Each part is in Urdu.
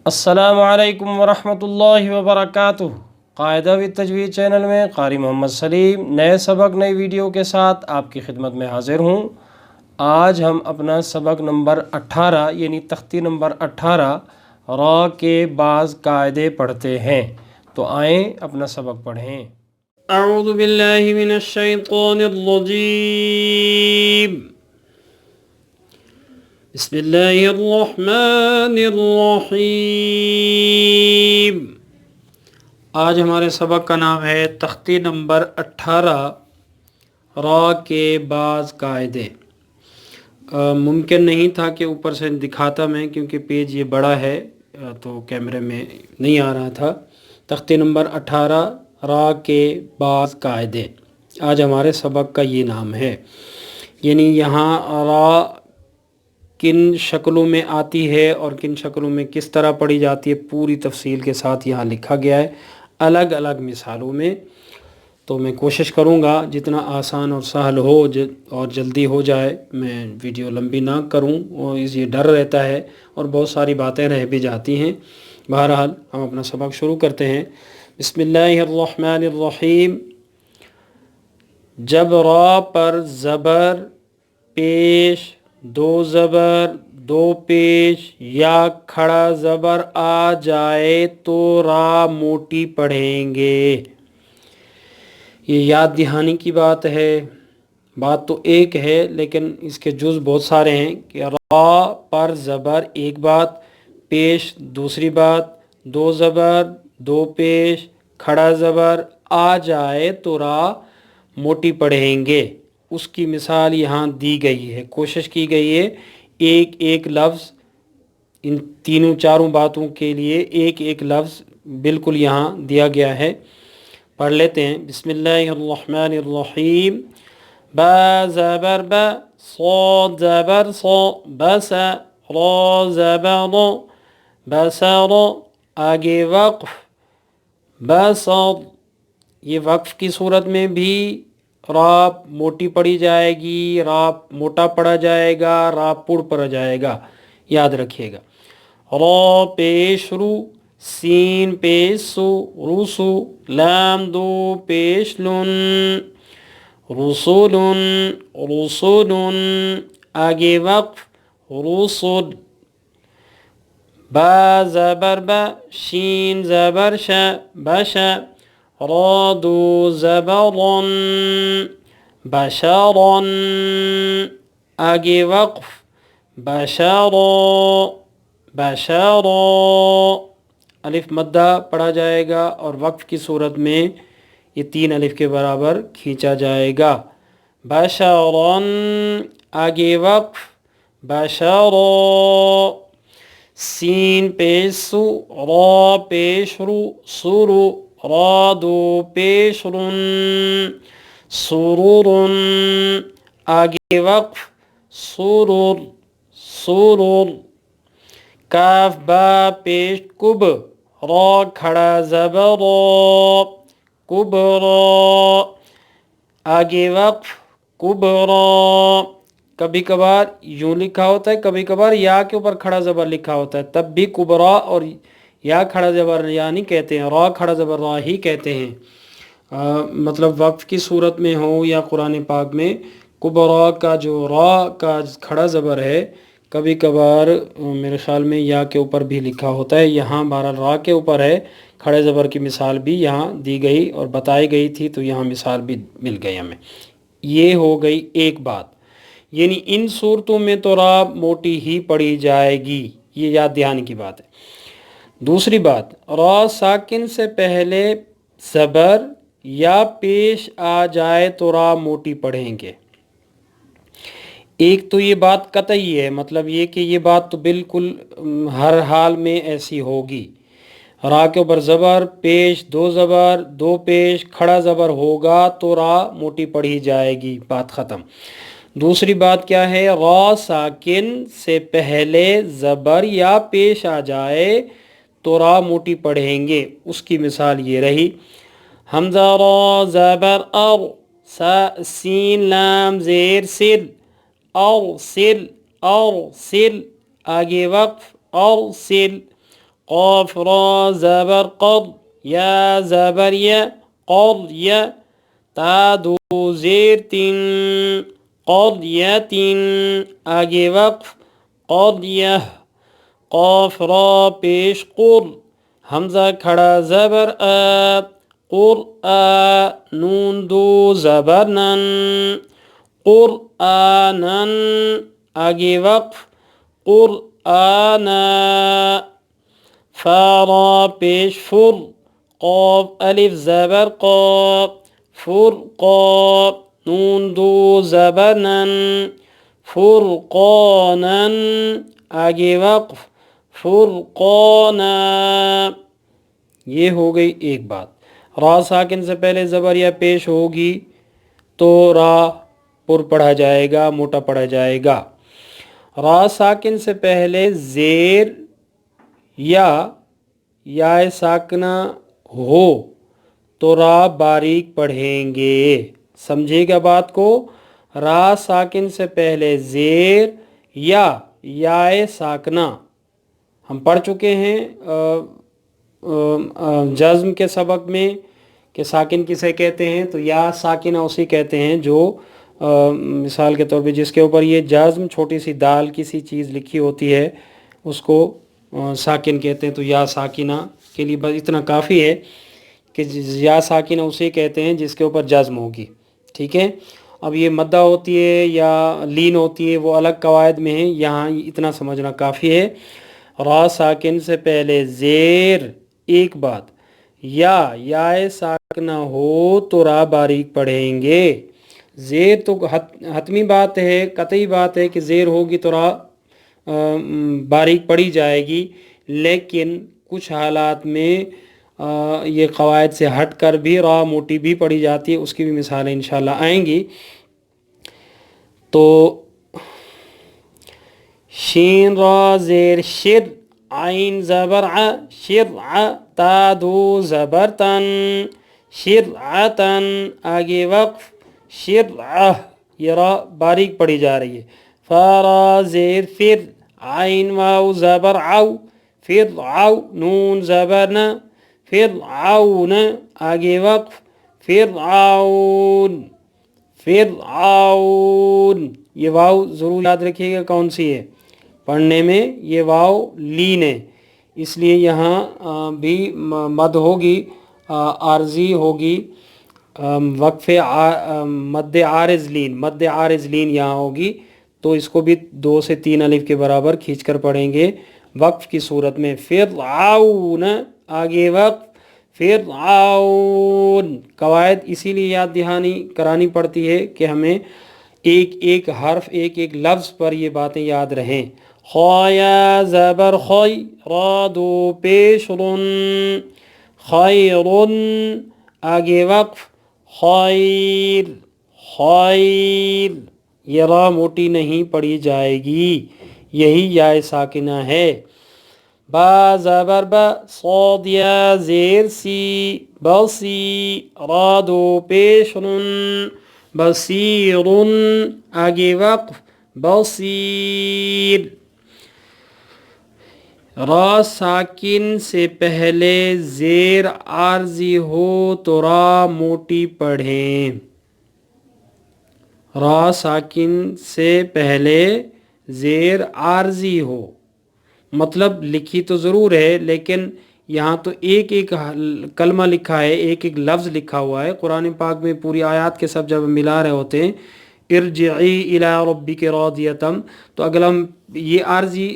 السلام علیکم ورحمۃ اللہ وبرکاتہ۔ قاعدہ و تجوید چینل میں قاری محمد سلیم نئے سبق نئی ویڈیو کے ساتھ آپ کی خدمت میں حاضر ہوں۔ آج ہم اپنا سبق نمبر 18 یعنی تختی نمبر 18 را کے بعض قاعدے پڑھتے ہیں، تو آئیں اپنا سبق پڑھیں۔ اعوذ باللہ من الشیطان الرجیم، بسم اللہ الرحمن الرحیم۔ آج ہمارے سبق کا نام ہے تختی نمبر 18 را کے بعض قاعدے۔ ممکن نہیں تھا کہ اوپر سے دکھاتا میں، کیونکہ پیج یہ بڑا ہے تو کیمرے میں نہیں آ رہا تھا۔ تختی نمبر 18 را کے بعض قاعدے، آج ہمارے سبق کا یہ نام ہے۔ یعنی یہاں را کن شکلوں میں آتی ہے اور کن شکلوں میں کس طرح پڑھی جاتی ہے، پوری تفصیل کے ساتھ یہاں لکھا گیا ہے الگ الگ مثالوں میں۔ تو میں کوشش کروں گا جتنا آسان اور سہل ہو اور جلدی ہو جائے، میں ویڈیو لمبی نہ کروں، اور یہ ڈر رہتا ہے اور بہت ساری باتیں رہ بھی جاتی ہیں۔ بہرحال ہم اپنا سبق شروع کرتے ہیں۔ بسم اللہ الرحمن الرحیم۔ جب را پر زبر پیش، دو زبر، دو پیش یا کھڑا زبر آ جائے تو را موٹی پڑھیں گے۔ یہ یاد دہانی کی بات ہے۔ بات تو ایک ہے لیکن اس کے جز بہت سارے ہیں کہ را پر زبر ایک بات، پیش دوسری بات، دو زبر، دو پیش، کھڑا زبر آ جائے تو را موٹی پڑھیں گے۔ اس کی مثال یہاں دی گئی ہے، کوشش کی گئی ہے ایک ایک لفظ، ان تینوں چاروں باتوں کے لیے ایک ایک لفظ بالکل یہاں دیا گیا ہے۔ پڑھ لیتے ہیں۔ بسم اللہ الرحمن الرحیم۔ با زبر با، صاد زبر صا، بس، را زبر را، بسر، آگے وقف، بسر۔ یہ وقف کی صورت میں بھی را موٹی پڑھی جائے گی، را موٹا پڑھا جائے گا، را پڑ پڑھا جائے گا، یاد رکھیے گا۔ را پیش رو، سین پیش سو، رسو، لام دو پیش لن، رسولن، رسولن، آگے وقف، رسول۔ با زبر با، شین زبر شا، بشا، را دو زبرن، بشرن، آگے وقف، بشرا، بشرا۔ الف مدہ پڑھا جائے گا اور وقف کی صورت میں یہ 3 الف کے برابر کھینچا جائے گا۔ بشرن، آگے وقف، بشرا۔ سین پیش سو، را پیش رو، سرو، را دو پیش رن، سرورن، آگے وقف، سرور، سرور۔ کاف با پیش کب، را کھڑا زبر را، کبرا، آگے وقف، کبرا۔ کبھی کبھار یوں لکھا ہوتا ہے، کبھی کبھار یا کے اوپر کھڑا زبر لکھا ہوتا ہے، تب بھی کبرا اور یا کھڑا زبر یا نہیں کہتے ہیں، را کھڑا زبر را ہی کہتے ہیں۔ مطلب وقف کی صورت میں ہو یا قرآن پاک میں، کبرا کا جو را کا کھڑا زبر ہے کبھی کبھار میرے خیال میں یا کے اوپر بھی لکھا ہوتا ہے، یہاں بہرحال را کے اوپر ہے۔ کھڑے زبر کی مثال بھی یہاں دی گئی اور بتائی گئی تھی، تو یہاں مثال بھی مل گئی ہمیں۔ یہ ہو گئی ایک بات، یعنی ان صورتوں میں تو را موٹی ہی پڑھی جائے گی، یہ یاد دہانی کی بات ہے۔ دوسری بات، را ساکن سے پہلے زبر یا پیش آ جائے تو را موٹی پڑھیں گے۔ ایک تو یہ بات قطعی ہے، مطلب یہ کہ یہ بات تو بالکل ہر حال میں ایسی ہوگی۔ را کے اوپر زبر، پیش دو زبر، دو پیش، کھڑا زبر ہوگا تو را موٹی پڑھی جائے گی، بات ختم۔ دوسری بات کیا ہے، را ساکن سے پہلے زبر یا پیش آ جائے تو را موٹی پڑھیں گے۔ اس کی مثال یہ رہی، حمزہ را زبر ار، سین لام زیر سل، ارسل، ارسل، آگے وقف، ارسل، قاف را زبر قد یا زبر یا قد یا تا دو زیر تین قضیتن آگے وقف قضیہ قاف را پیش قر حمزہ کھڑا زبر آ قرآ نون دو زبر نن قرآنن آگے وقف قرآنا فا را پیش فر قاف الف زبر قا فرقا نون دو زبر نن فرقانن آگے وقف فرقانا. یہ ہو گئی ایک بات. را ساکن سے پہلے زبر یا پیش ہوگی تو را پر پڑھا جائے گا, موٹا پڑھا جائے گا. را ساکن سے پہلے زیر یا ساکنہ ہو تو را باریک پڑھیں گے. سمجھے گا بات کو. را ساکن سے پہلے زیر یا ساکنہ ہم پڑھ چکے ہیں جزم کے سبق میں کہ ساکن کسے کہتے ہیں, تو یا ساکنہ اسے کہتے ہیں جو مثال کے طور پہ جس کے اوپر یہ جزم چھوٹی سی دال کسی چیز لکھی ہوتی ہے اس کو ساکن کہتے ہیں. تو یا ساکنہ کے لیے بس اتنا کافی ہے کہ یا ساکنہ اسے کہتے ہیں جس کے اوپر جزم ہوگی. ٹھیک ہے. اب یہ مدہ ہوتی ہے یا لین ہوتی ہے وہ الگ قواعد میں ہیں, یہاں اتنا سمجھنا کافی ہے. را ساکن سے پہلے زیر ایک بات یا ساکنہ ہو تو را باریک پڑھیں گے. زیر تو حتمی بات ہے, قطعی بات ہے کہ زیر ہوگی تو را باریک پڑھی جائے گی, لیکن کچھ حالات میں یہ قواعد سے ہٹ کر بھی را موٹی بھی پڑھی جاتی ہے. اس کی بھی مثالیں انشاءاللہ آئیں گی. تو شین را زیر شر عین زبر ع شرع تا دو زبر تن شرعتن آگے وقف شرعہ یہ را باریک پڑھی جا رہی ہے. فا را زیر فر عین واو زبر عو فرعو نون زبر نا فرعون آگے وقف فرعون فرعون. یہ واو ضرور یاد رکھیے گا کون سی ہے پڑھنے میں, یہ واو لین ہے اس لیے یہاں بھی مد ہوگی, عارضی ہوگی, وقف مد عارض لین یہاں ہوگی. تو اس کو بھی 2 سے 3 الف کے برابر کھینچ کر پڑھیں گے وقف کی صورت میں. فرعون آگے وقف فرعون. قواعد اسی لیے یاد دہانی کرانی پڑتی ہے کہ ہمیں ایک ایک حرف ایک ایک لفظ پر یہ باتیں یاد رہیں. خایا زبر خی را دو پیش رن خیرن آگے وقف خیر خیر. یہ را موٹی نہیں پڑھی جائے گی, یہی یا ساکنہ ہے. با زبر با صاد یا زیر سی بسی را دو پیش رن بصیرن آگے وقف بصیر. را ساکن سے پہلے زیر عارضی ہو تو را موٹی پڑھیں. را ساکن سے پہلے زیر عارضی ہو مطلب لکھی تو ضرور ہے لیکن یہاں تو ایک ایک کلمہ لکھا ہے, ایک ایک لفظ لکھا ہوا ہے. قرآن پاک میں پوری آیات کے سب جب ملا رہے ہوتے ہیں ارجعی الی ربک راضیۃ, تو اگر ہم یہ عارضی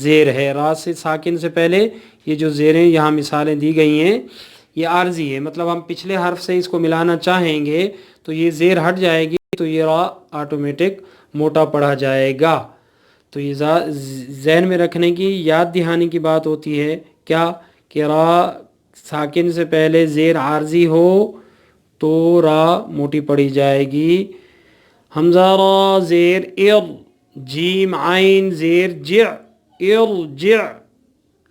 زیر ہے را سے ساکن سے پہلے یہ جو زیریں یہاں مثالیں دی گئی ہیں یہ عارضی ہے, مطلب ہم پچھلے حرف سے اس کو ملانا چاہیں گے تو یہ زیر ہٹ جائے گی تو یہ را آٹومیٹک موٹا پڑھا جائے گا. تو یہ ذہن میں رکھنے کی یاد دہانی کی بات ہوتی ہے کیا کہ را ساکن سے پہلے زیر عارضی ہو تو را موٹی پڑھی جائے گی. حمزہ را زیر ار جیم عین زیر جع ارجع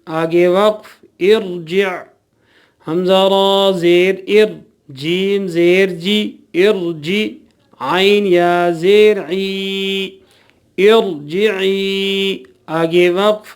آگے وقف ارجع. حمزہ را زیر ار جیم زیر جی ارجی عین یا زیر عی ارجعی آگے وقف